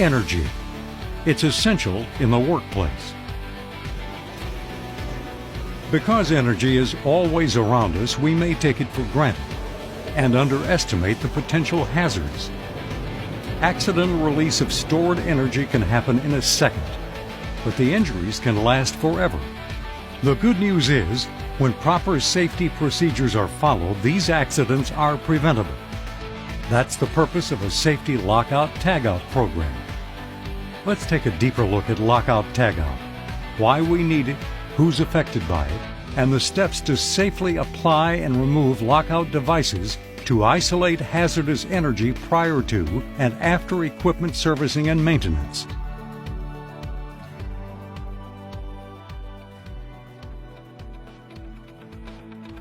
energy. It's essential in the workplace. Because energy is always around us, we may take it for granted and underestimate the potential hazards. Accidental release of stored energy can happen in a second, but the injuries can last forever. The good news is, when proper safety procedures are followed, these accidents are preventable. That's the purpose of a safety lockout-tagout program. Let's take a deeper look at lockout-tagout, why we need it, who's affected by it, and the steps to safely apply and remove lockout devices to isolate hazardous energy prior to and after equipment servicing and maintenance.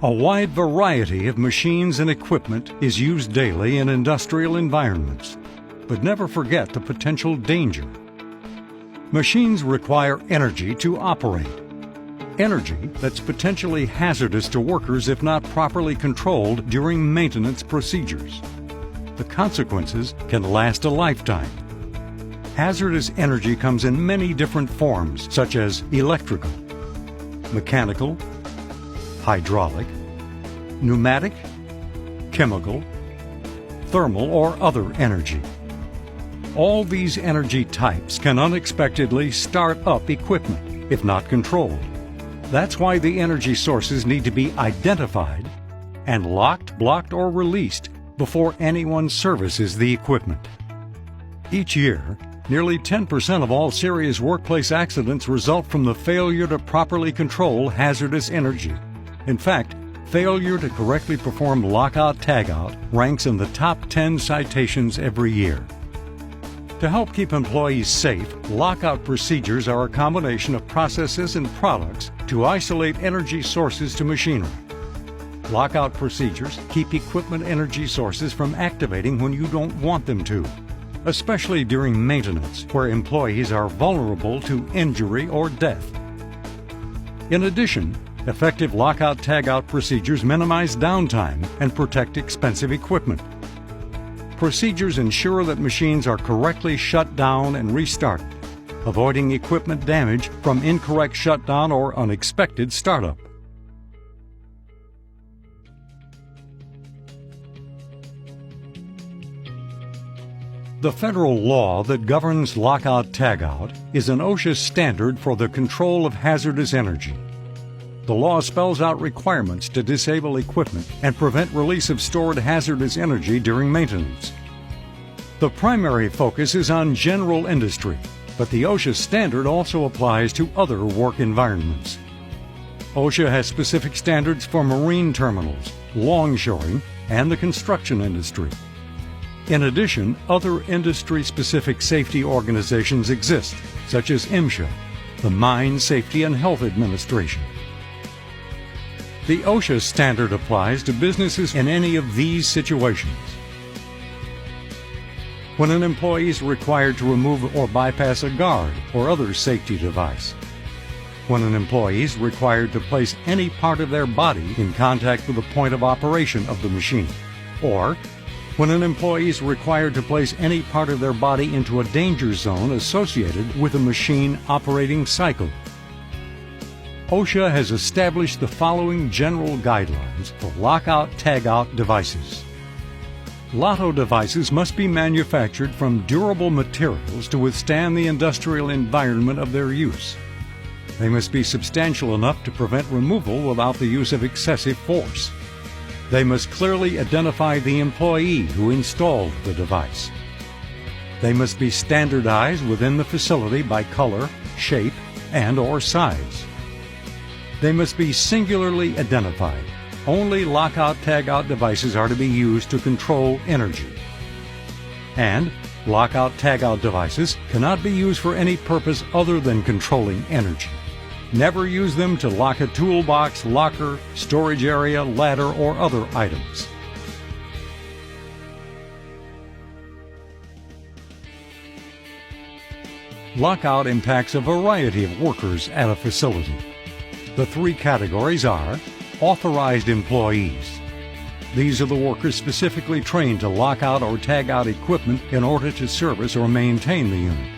A wide variety of machines and equipment is used daily in industrial environments, but never forget the potential danger. Machines require energy to operate. Energy that's potentially hazardous to workers if not properly controlled during maintenance procedures. The consequences can last a lifetime. Hazardous energy comes in many different forms, such as electrical, mechanical, hydraulic, pneumatic, chemical, thermal, or other energy. All these energy types can unexpectedly start up equipment if not controlled. That's why the energy sources need to be identified and locked, blocked, or released before anyone services the equipment. Each year, nearly 10% of all serious workplace accidents result from the failure to properly control hazardous energy. In fact, failure to correctly perform lockout-tagout ranks in the top 10 citations every year. To help keep employees safe, lockout procedures are a combination of processes and products to isolate energy sources to machinery. Lockout procedures keep equipment energy sources from activating when you don't want them to, especially during maintenance, where employees are vulnerable to injury or death. In addition, effective lockout-tagout procedures minimize downtime and protect expensive equipment. Procedures ensure that machines are correctly shut down and restarted, avoiding equipment damage from incorrect shutdown or unexpected startup. The federal law that governs lockout-tagout is an OSHA standard for the control of hazardous energy. The law spells out requirements to disable equipment and prevent release of stored hazardous energy during maintenance. The primary focus is on general industry, but the OSHA standard also applies to other work environments. OSHA has specific standards for marine terminals, longshoring, and the construction industry. In addition, other industry-specific safety organizations exist, such as MSHA, the Mine Safety and Health Administration. The OSHA standard applies to businesses in any of these situations. When an employee is required to remove or bypass a guard or other safety device. When an employee is required to place any part of their body in contact with the point of operation of the machine. Or when an employee is required to place any part of their body into a danger zone associated with a machine operating cycle. OSHA has established the following general guidelines for lockout-tagout devices. Lotto devices must be manufactured from durable materials to withstand the industrial environment of their use. They must be substantial enough to prevent removal without the use of excessive force. They must clearly identify the employee who installed the device. They must be standardized within the facility by color, shape, and/or size. They must be singularly identified. Only lockout-tagout devices are to be used to control energy. And lockout-tagout devices cannot be used for any purpose other than controlling energy. Never use them to lock a toolbox, locker, storage area, ladder, or other items. Lockout impacts a variety of workers at a facility. The three categories are Authorized Employees, These are the workers specifically trained to lock out or tag out equipment in order to service or maintain the unit.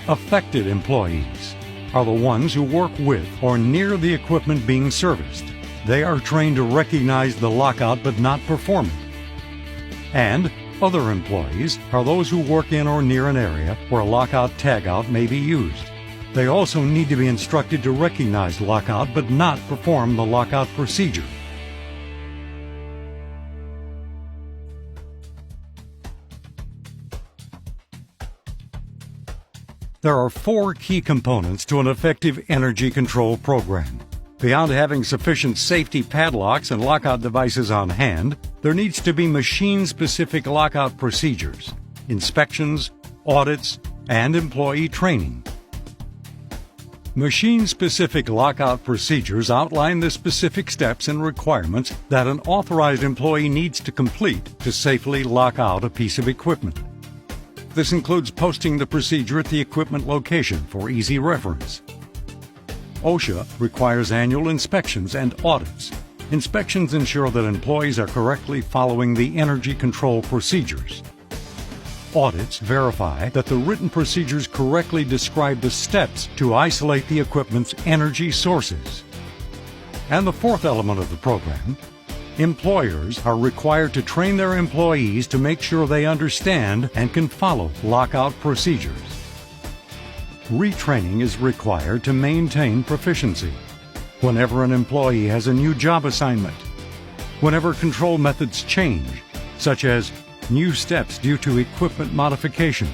Affected employees are the ones who work with or near the equipment being serviced. They are trained to recognize the lockout but not perform it. And other employees are those who work in or near an area where lockout-tagout may be used. They also need to be instructed to recognize lockout but not perform the lockout procedure. There are 4 key components to an effective energy control program. Beyond having sufficient safety padlocks and lockout devices on hand, there needs to be machine-specific lockout procedures, inspections, audits, and employee training. Machine-specific lockout procedures outline the specific steps and requirements that an authorized employee needs to complete to safely lock out a piece of equipment. This includes posting the procedure at the equipment location for easy reference. OSHA requires annual inspections and audits. Inspections ensure that employees are correctly following the energy control procedures. Audits verify that the written procedures correctly describe the steps to isolate the equipment's energy sources. And the 4th element of the program, employers are required to train their employees to make sure they understand and can follow lockout procedures. Retraining is required to maintain proficiency. Whenever an employee has a new job assignment, whenever control methods change, such as new steps due to equipment modification,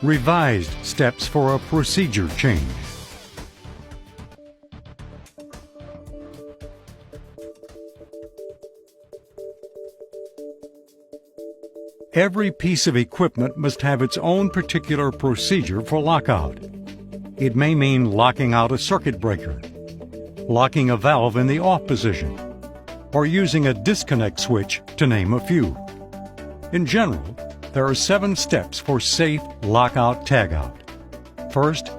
revised steps for a procedure change. Every piece of equipment must have its own particular procedure for lockout. It may mean locking out a circuit breaker, locking a valve in the off position, or using a disconnect switch, to name a few. In general, there are 7 steps for safe lockout-tagout. First,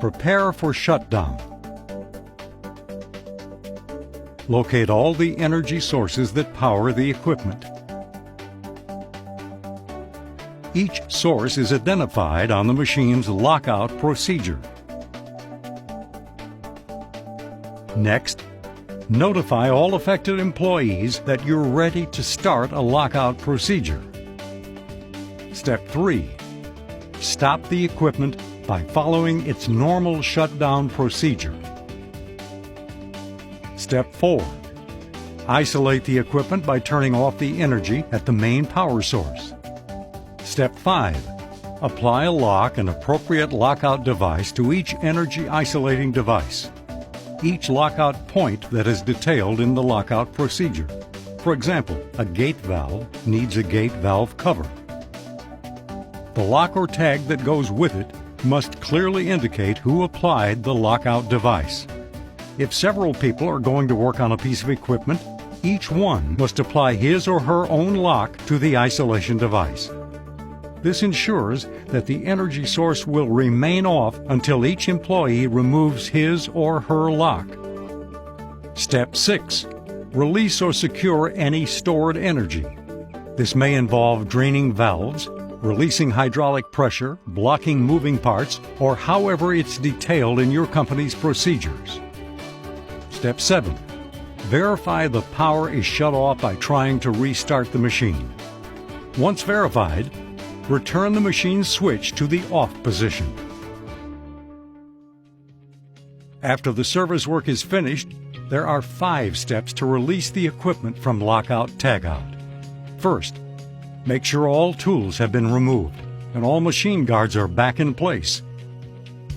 prepare for shutdown. Locate all the energy sources that power the equipment. Each source is identified on the machine's lockout procedure. Next, notify all affected employees that you're ready to start a lockout procedure. Step 3. Stop the equipment by following its normal shutdown procedure. Step 4. Isolate the equipment by turning off the energy at the main power source. Step 5. Apply a lock and appropriate lockout device to each energy isolating device. Each lockout point that is detailed in the lockout procedure. For example, a gate valve needs a gate valve cover. The lock or tag that goes with it must clearly indicate who applied the lockout device. If several people are going to work on a piece of equipment, each one must apply his or her own lock to the isolation device. This ensures that the energy source will remain off until each employee removes his or her lock. Step 6. Release or secure any stored energy. This may involve draining valves, releasing hydraulic pressure, blocking moving parts, or however it's detailed in your company's procedures. Step 7. Verify the power is shut off by trying to restart the machine. Once verified, return the machine's switch to the off position. After the service work is finished, there are 5 steps to release the equipment from lockout-tagout. First, make sure all tools have been removed and all machine guards are back in place.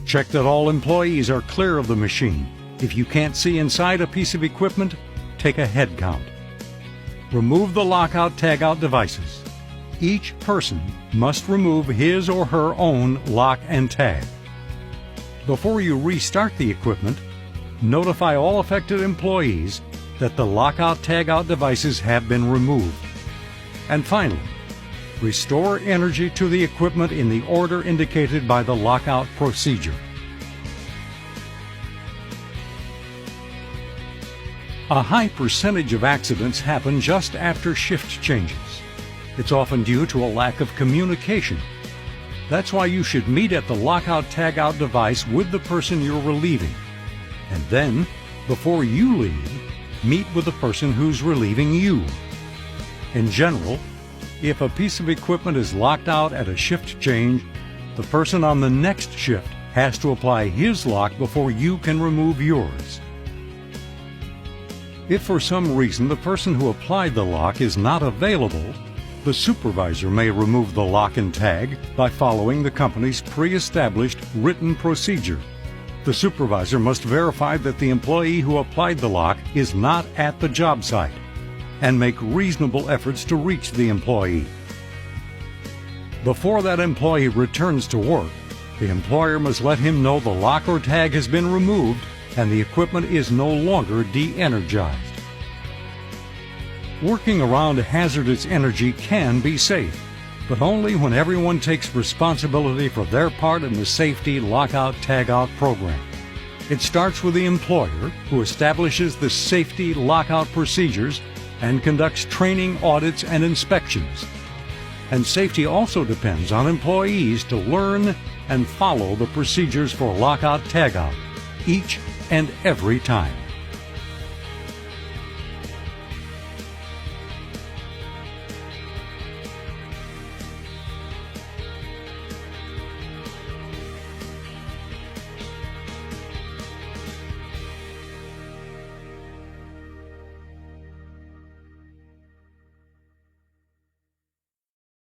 Check that all employees are clear of the machine. If you can't see inside a piece of equipment, take a head count. Remove the lockout-tagout devices. Each person must remove his or her own lock and tag. Before you restart the equipment, notify all affected employees that the lockout-tagout devices have been removed. And finally, restore energy to the equipment in the order indicated by the lockout procedure. A high percentage of accidents happen just after shift changes. It's often due to a lack of communication. That's why you should meet at the lockout-tagout device with the person you're relieving. And then, before you leave, meet with the person who's relieving you. In general, if a piece of equipment is locked out at a shift change, the person on the next shift has to apply his lock before you can remove yours. If for some reason the person who applied the lock is not available, the supervisor may remove the lock and tag by following the company's pre-established written procedure. The supervisor must verify that the employee who applied the lock is not at the job site and make reasonable efforts to reach the employee. Before that employee returns to work, the employer must let him know the lock or tag has been removed and the equipment is no longer de-energized. Working around hazardous energy can be safe, but only when everyone takes responsibility for their part in the safety lockout-tagout program. It starts with the employer, who establishes the safety lockout procedures and conducts training, audits, and inspections. And safety also depends on employees to learn and follow the procedures for lockout-tagout each and every time.